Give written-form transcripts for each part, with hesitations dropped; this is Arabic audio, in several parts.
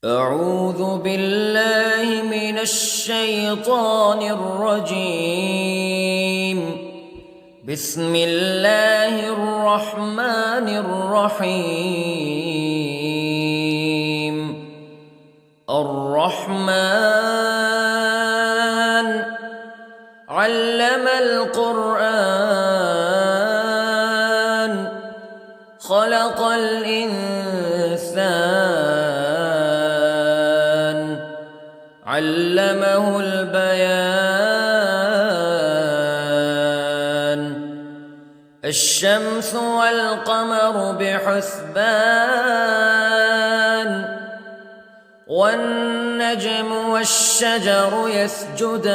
أعوذ بالله من الشيطان الرجيم. بسم الله الرحمن الرحيم. الرحمن علم القرآن خلق الإنسان علمه البيان. الشمس والقمر بحسبان والنجم والشجر يسجدان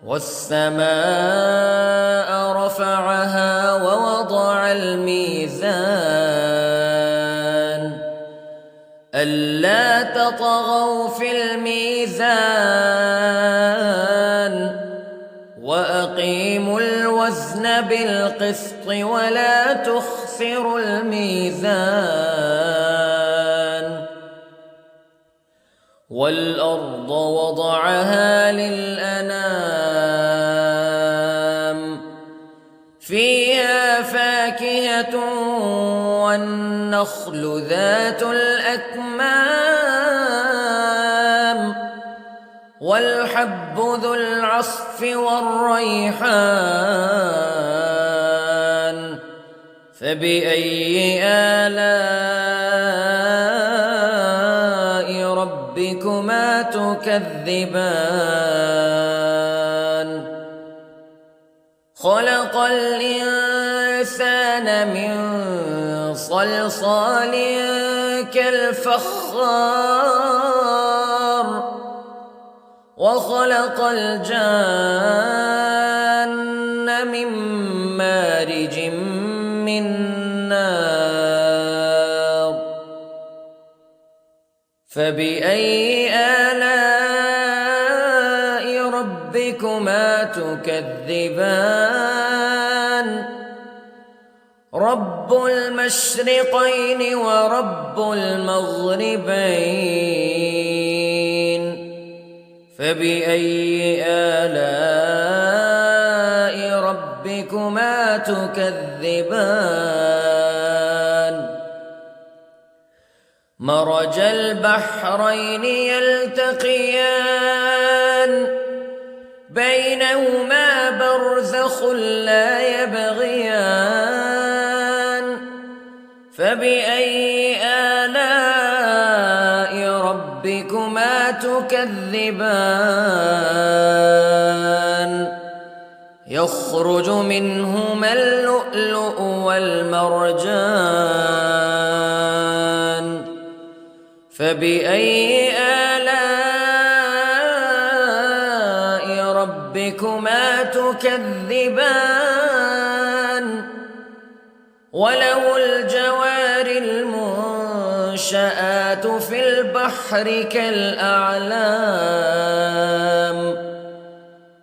والسماء رفعها ووضع الميزان ألا تطغوا في الميزان وأقيموا الوزن بالقسط ولا تخسروا الميزان. والأرض وضعها للأنام فيها فاكهة والنخل ذات الأكمام والحب ذو العصف والريحان فبأي آلاء ربكما تكذبان. خلق الإنسان من صلصال كالفخار وخلق الجان من مارج من نار فبأي آلاء ربكما تكذبان. رب المشرقين ورب المغربين فبأي آلاء ربكما تكذبان. مرج البحرين يلتقيان بينهما برزخ لا يبغيان فبأي آلاء ربكما تكذبان. يخرج منهما اللؤلؤ والمرجان فبأي آلاء ربكما تكذبان. وله الجوار المنشآت في البحر كالأعلام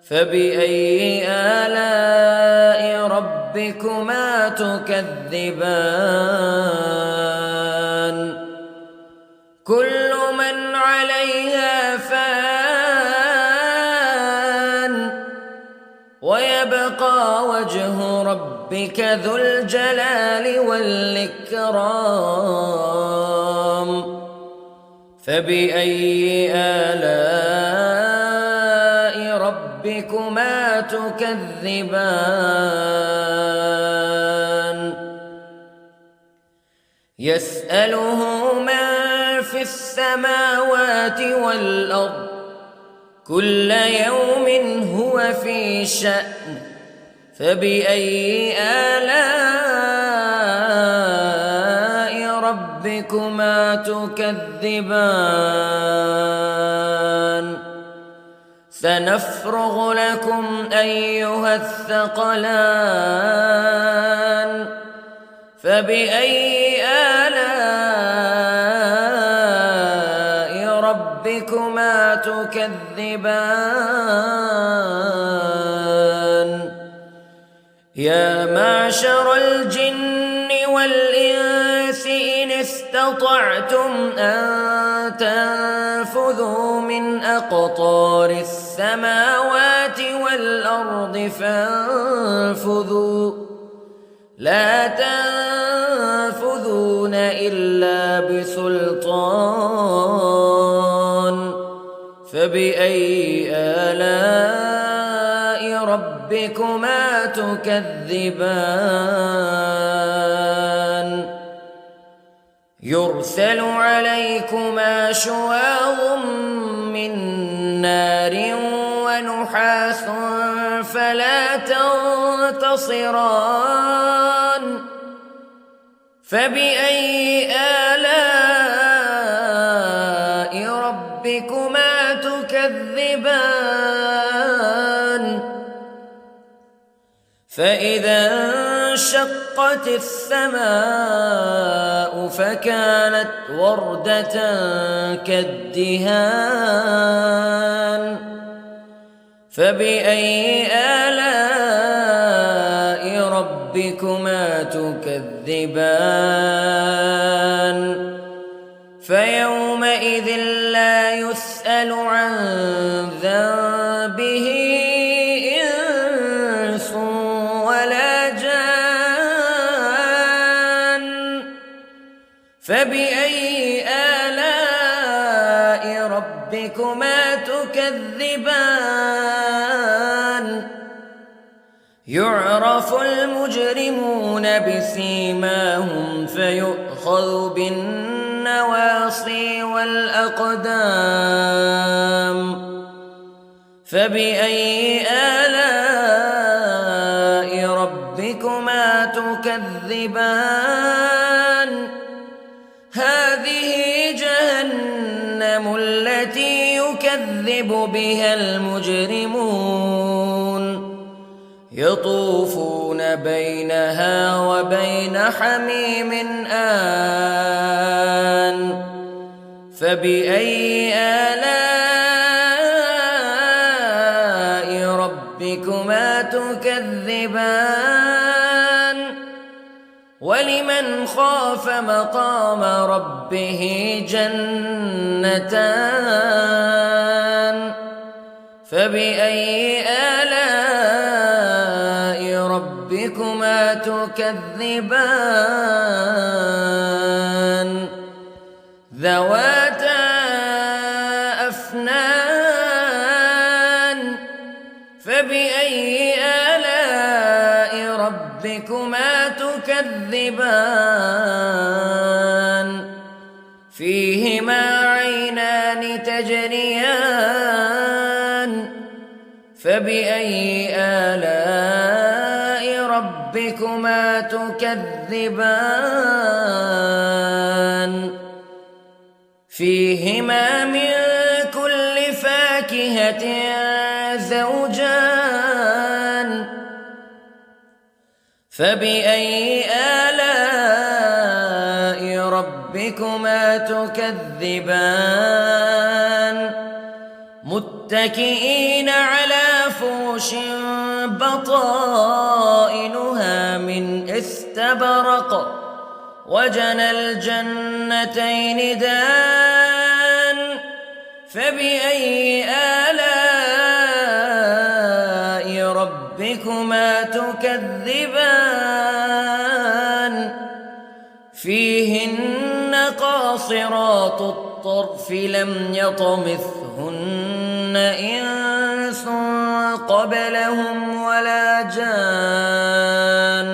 فبأي آلاء ربكما تكذبان. كل من عليها فان ويبقى وجه ربك ذو الجلال والإكرام فبأي آلاء ربكما تكذبان. يسأله من في السماوات والأرض كل يوم هو في شأن فبأي آلاء ربكما تكذبان. سنفرغ لكم أيها الثقلان فبأي آلاء ربكما تكذبان. يا معشر الجن والإنس استطعتم أن تنفذوا من أقطار السماوات والأرض فانفذوا لا تنفذون إلا بسلطان فبأي آلاء ربكما تكذبان يرسل عليكما شواظ من نار ونحاس فلا تنتصران فبأي آلاء ربكما تكذبان فإذا انشقت السماء فكانت وردة كالدهان فبأي آلاء ربكما تكذبان فيومئذ لا يسأل عن ذنبه إنس ولا جان فبأي آلاء ربكما تكذبان يعرف المجرمون بسيماهم فيؤخذ بالنواصي والأقدام فبأي آلاء ربكما تكذبان هذه جهنم التي يكذب بها المجرمون يطوفون بينها وبين حميم آن فبأي آلاء ربكما تكذبان ولمن خاف مقام ربه جنتان فبأي آلاء ربكما تكذبان ذواتا أفنان فبأي آلاء ربكما تكذبان فيهما عينان تجريان فبأي آلاء ربكما تكذبان فيهما من كل فاكهة زوجان فبأي آلاء ربكما تكذبان متكئين على فرش بطائنها من استبرق وجنى الجنتين دان فبأي آلاء ربكما تكذبان فيهن قاصرات الطرف لم يطمثهن إنس قبلهم ولا جان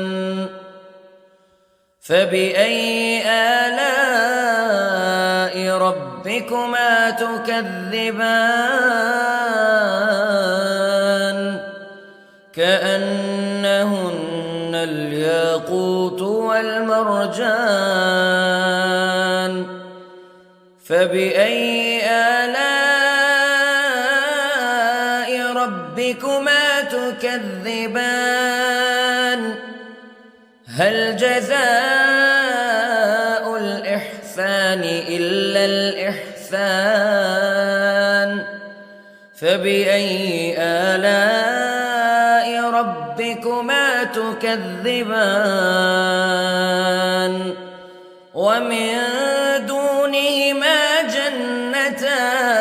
فبأي آلاء ربكما تكذبان كأنهن الياقوت والمرجان فبأي آلاء ربكما تكذبان هل جزاء الإحسان إلا الإحسان فبأي آلاء ربكما تكذبان ومن دونهما جنتان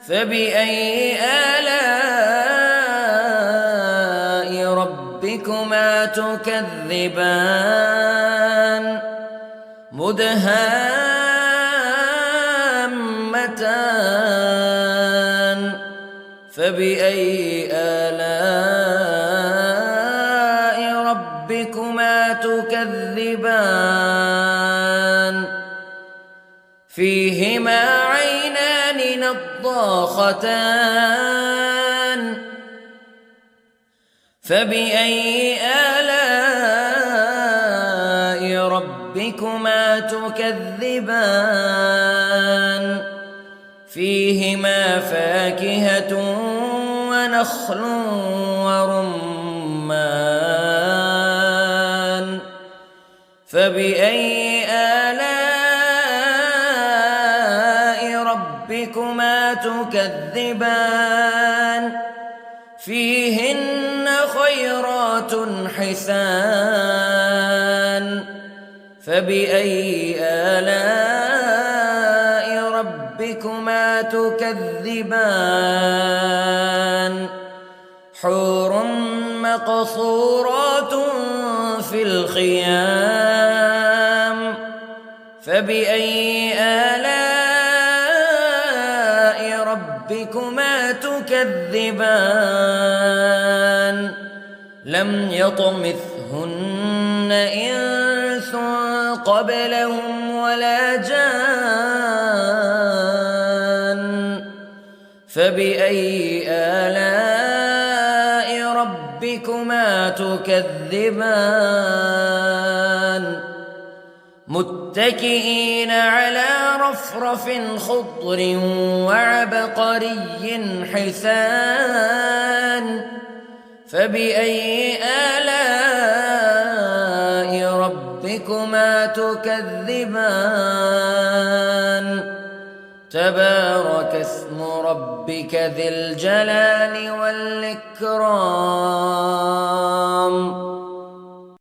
فبأي آلاء ربكما تكذبان مدهامتان فبأي آلاء ربكما تكذبان فيهما عينان نضاختان فبأي آلاء ربكما تكذبان فيهما فاكهة ونخل ورمان فبأي آلاء ربكما تكذبان فيهن خيرات حسان فبأي آلاء ربكما تكذبان حور مقصورات في الخيام فبأي آلاء ربكما تكذبان لم يطمثهن إنس قبلهم ولا جان فبأي آلاء ربكما تكذبان متكئين على رفرف خضر وعبقري حسان فبأي آلاء ربكما تكذبان تبارك اسم ربك ذي الجلال والإكرام